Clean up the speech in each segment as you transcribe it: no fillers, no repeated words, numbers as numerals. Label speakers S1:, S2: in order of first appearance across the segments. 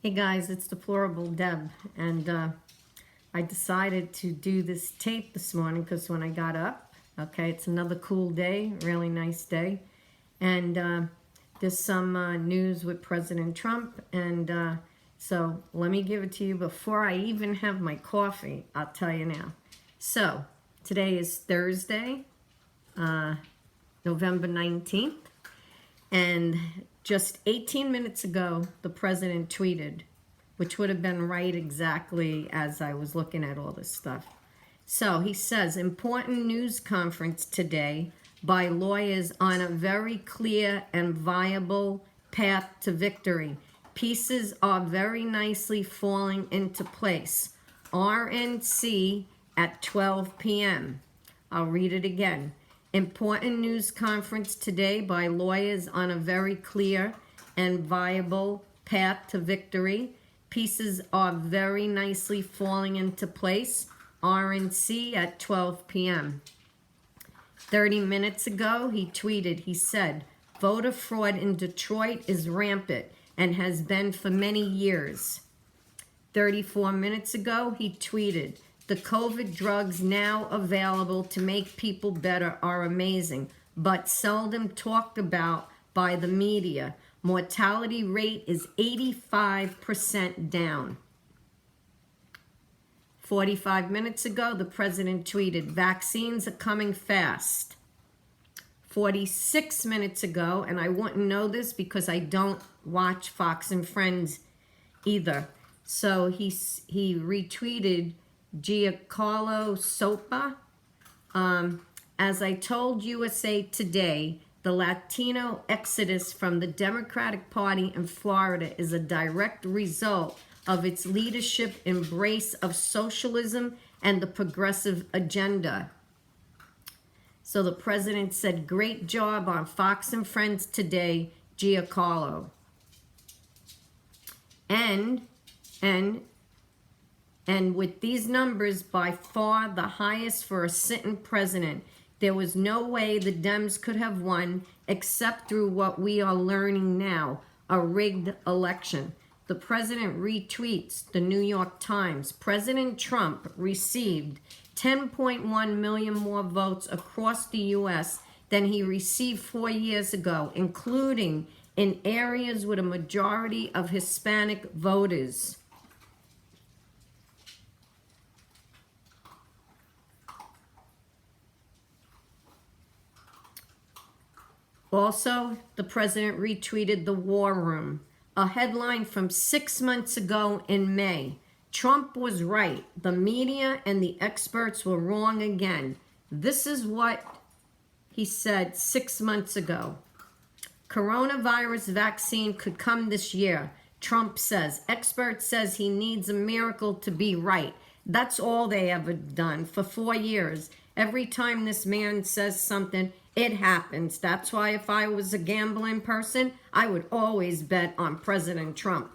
S1: Hey guys, it's Deplorable Deb, and I decided to do this tape this morning because when I got up, okay, it's another cool day, really nice day, and there's some news with President Trump, and so let me give it to you before I even have my coffee. I'll tell you now. So today is Thursday, November 19th, and just 18 minutes ago, the president tweeted, which would have been right exactly as I was looking at all this stuff. So he says, important news conference today by lawyers on a very clear and viable path to victory. Pieces are very nicely falling into place. RNC at 12 p.m. I'll read it again. Important news conference today by lawyers on a very clear and viable path to victory. Pieces are very nicely falling into place. RNC at 12 p.m. 30 minutes ago, he tweeted, he said, voter fraud in Detroit is rampant and has been for many years. 34 minutes ago, he tweeted, the COVID drugs now available to make people better are amazing, but seldom talked about by the media. Mortality rate is 85% down. 45 minutes ago, the president tweeted, vaccines are coming fast. 46 minutes ago, and I wouldn't know this because I don't watch Fox and Friends either. So he retweeted Giancarlo Sopa. As I told USA Today, the Latino exodus from the Democratic Party in Florida is a direct result of its leadership embrace of socialism and the progressive agenda. So the president said, great job on Fox and Friends today, Giancarlo. And with these numbers, by far the highest for a sitting president, there was no way the Dems could have won except through what we are learning now, a rigged election. The president retweets the New York Times. President Trump received 10.1 million more votes across the U.S. than he received 4 years ago, including in areas with a majority of Hispanic voters. Also, the president retweeted the War Room, a headline from 6 months ago in May. Trump was right. The media and the experts were wrong again. This is what he said 6 months ago. Coronavirus vaccine could come this year, Trump says. Expert says he needs a miracle to be right. That's all they ever done for 4 years. Every time this man says something, it happens. That's why if I was a gambling person, I would always bet on President Trump.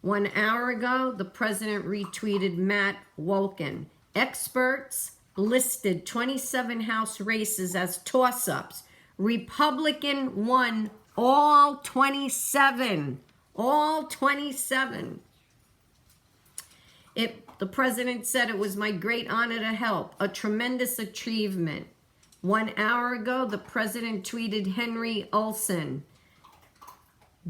S1: 1 hour ago, the president retweeted Matt Wolken. Experts listed 27 House races as toss-ups. Republican won all 27. All 27. The president said it was my great honor to help, a tremendous achievement. 1 hour ago, the president tweeted Henry Olsen.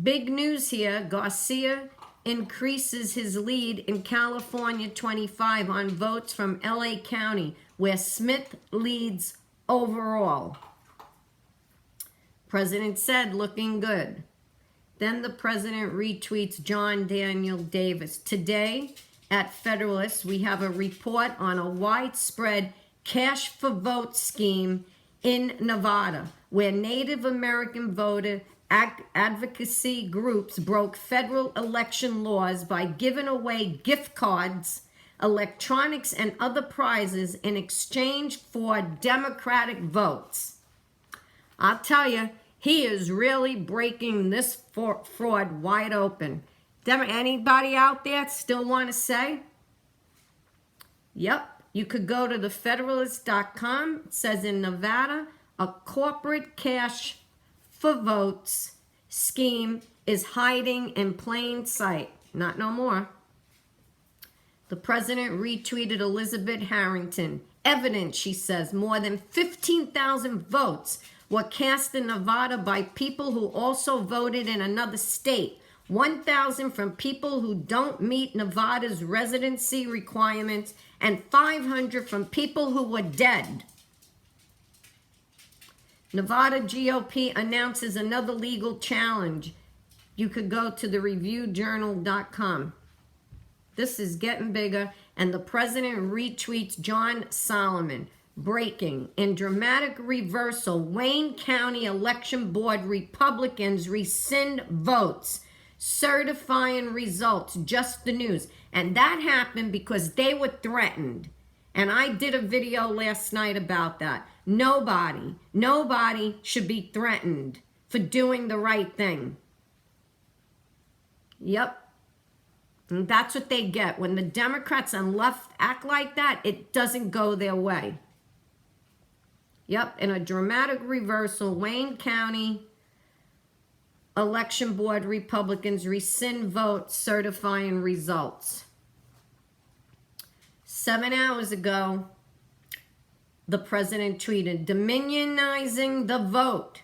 S1: Big news here, Garcia increases his lead in California 25 on votes from LA County, where Smith leads overall. President said, looking good. Then the president retweets John Daniel Davis. Today, at Federalist, we have a report on a widespread cash for vote scheme in Nevada, where Native American voter advocacy groups broke federal election laws by giving away gift cards, electronics, and other prizes in exchange for Democratic votes. I'll tell you, he is really breaking this fraud wide open. Anybody out there still want to say? Yep, you could go to thefederalist.com. It says in Nevada, a corporate cash for votes scheme is hiding in plain sight. Not no more. The president retweeted Elizabeth Harrington. Evidence, she says, more than 15,000 votes were cast in Nevada by people who also voted in another state. 1,000 from people who don't meet Nevada's residency requirements, and 500 from people who were dead. Nevada GOP announces another legal challenge. You could go to thereviewjournal.com. This is getting bigger, and the president retweets John Solomon. Breaking. In dramatic reversal, Wayne County Election Board Republicans rescind votes, certifying results. Just the news. And that happened because they were threatened. And I did a video last night about that. Nobody should be threatened for doing the right thing. Yep. And that's what they get. When the Democrats and left act like that, it doesn't go their way. Yep, in a dramatic reversal, Wayne County Election Board Republicans rescind vote certifying results. 7 hours ago, the president tweeted, "Dominionizing the vote."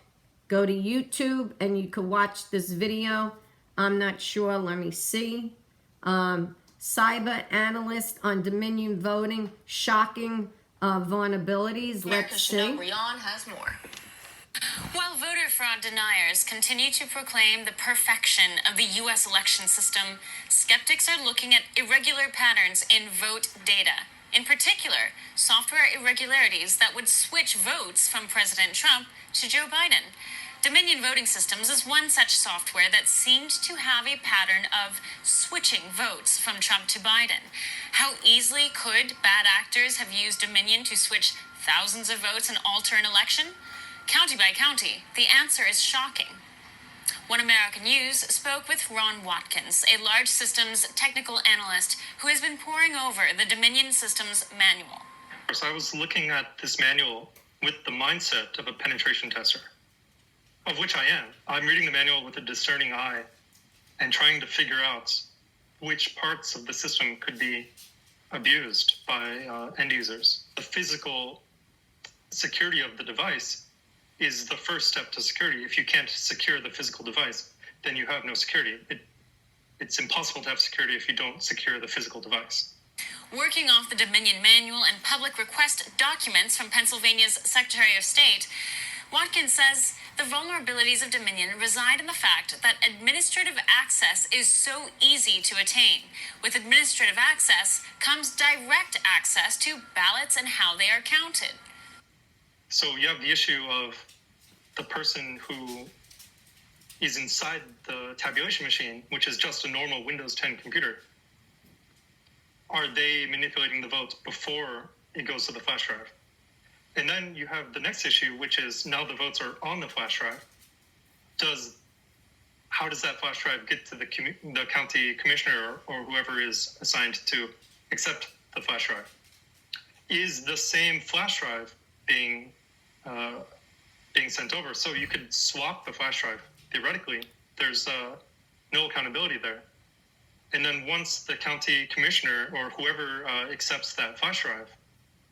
S1: Go to YouTube and you can watch this video. I'm not sure. Let me see. Cyber analyst on Dominion voting, shocking vulnerabilities. Let's see.
S2: Rion has more. While voter fraud deniers continue to proclaim the perfection of the U.S. election system, skeptics are looking at irregular patterns in vote data. In particular, software irregularities that would switch votes from President Trump to Joe Biden. Dominion Voting Systems is one such software that seemed to have a pattern of switching votes from Trump to Biden. How easily could bad actors have used Dominion to switch thousands of votes and alter an election? County by county, the answer is shocking. One American News spoke with Ron Watkins, a large systems technical analyst who has been poring over the Dominion Systems manual.
S3: So I was looking at this manual with the mindset of a penetration tester, of which I am. I'm reading the manual with a discerning eye and trying to figure out which parts of the system could be abused by end users. The physical security of the device is the first step to security. If you can't secure the physical device, then you have no security. It's impossible to have security if you don't secure the physical device.
S2: Working off the Dominion manual and public request documents from Pennsylvania's Secretary of State, Watkins says the vulnerabilities of Dominion reside in the fact that administrative access is so easy to attain. With administrative access comes direct access to ballots and how they are counted.
S3: So you have the issue of the person who is inside the tabulation machine, which is just a normal Windows 10 computer. Are they manipulating the vote before it goes to the flash drive? And then you have the next issue, which is now the votes are on the flash drive. How does that flash drive get to the county commissioner or whoever is assigned to accept the flash drive? Is the same flash drive being sent over? So you could swap the flash drive. Theoretically, there's no accountability there. And then once the county commissioner or whoever accepts that flash drive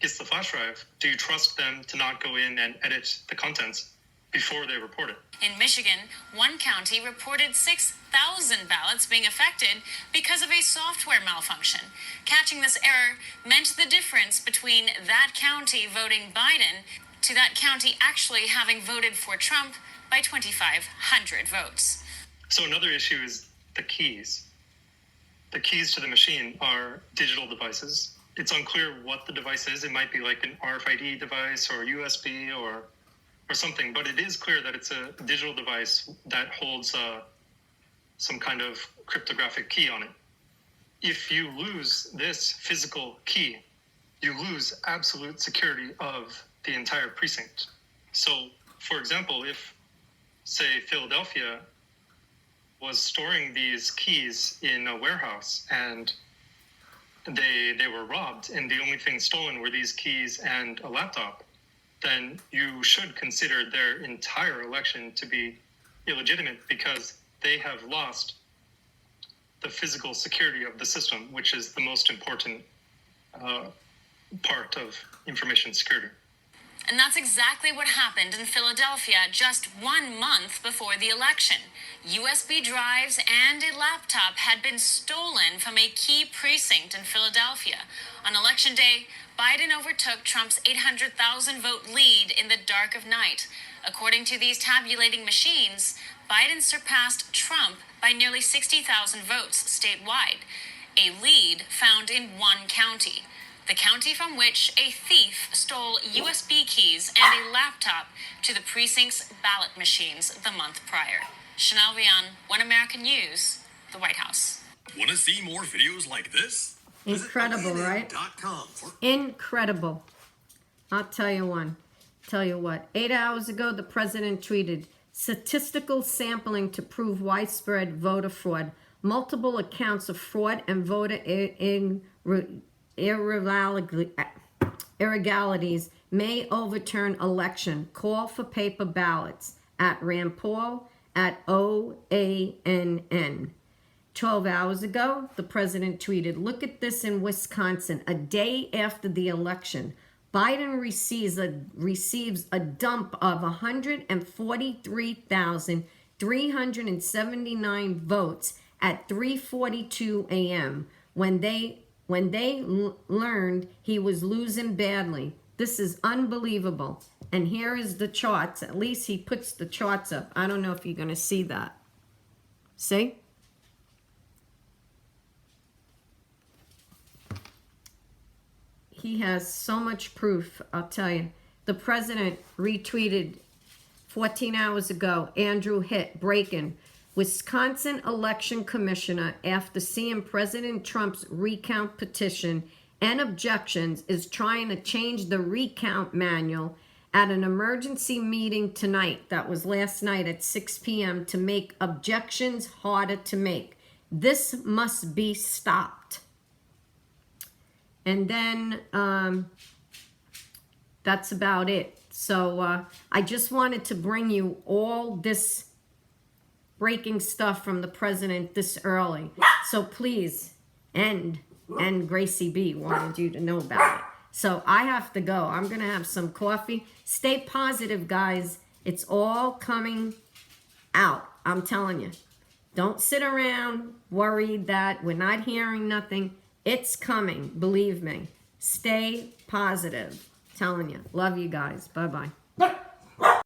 S3: gets the flash drive, do you trust them to not go in and edit the contents before they report it?
S2: In Michigan, one county reported 6,000 ballots being affected because of a software malfunction. Catching this error meant the difference between that county voting Biden to that county actually having voted for Trump by 2,500 votes.
S3: So another issue is the keys. The keys to the machine are digital devices. It's unclear what the device is. It might be like an RFID device or USB or something, but it is clear that it's a digital device that holds some kind of cryptographic key on it. If you lose this physical key, you lose absolute security of the entire precinct. So, for example, if, say, Philadelphia was storing these keys in a warehouse and they were robbed and the only thing stolen were these keys and a laptop, then you should consider their entire election to be illegitimate because they have lost the physical security of the system, which is the most important part of information security.
S2: And that's exactly what happened in Philadelphia just 1 month before the election. USB drives and a laptop had been stolen from a key precinct in Philadelphia. On election day, Biden overtook Trump's 800,000 vote lead in the dark of night. According to these tabulating machines, Biden surpassed Trump by nearly 60,000 votes statewide, a lead found in one county. The county from which a thief stole USB keys and a laptop to the precinct's ballot machines the month prior. Chanel Vian, One American News, the White House.
S4: Want to see more videos like this?
S1: Incredible, right? Incredible. I'll tell you one. Tell you what. 8 hours ago, the president tweeted, statistical sampling to prove widespread voter fraud. Multiple accounts of fraud and voter irregularities may overturn election. Call for paper ballots at Rand Paul at OANN. 12 hours ago, the president tweeted, look at this in Wisconsin. A day after the election, Biden receives a dump of 143,379 votes at 3:42 a.m. when they learned he was losing badly. This is unbelievable. And here is the charts. At least he puts the charts up. I don't know if you're going to see that. See? He has so much proof, I'll tell you. The president retweeted 14 hours ago, Andrew Hitt, breaking. Wisconsin election commissioner, after seeing President Trump's recount petition and objections, is trying to change the recount manual at an emergency meeting tonight, that was last night at 6 p.m., to make objections harder to make. This must be stopped. And then that's about it. So I just wanted to bring you all this breaking stuff from the president this early. So please, and Gracie B wanted you to know about it. So I have to go. I'm going to have some coffee. Stay positive, guys. It's all coming out. I'm telling you. Don't sit around worried that we're not hearing nothing. It's coming. Believe me. Stay positive. Telling you. Love you guys. Bye-bye.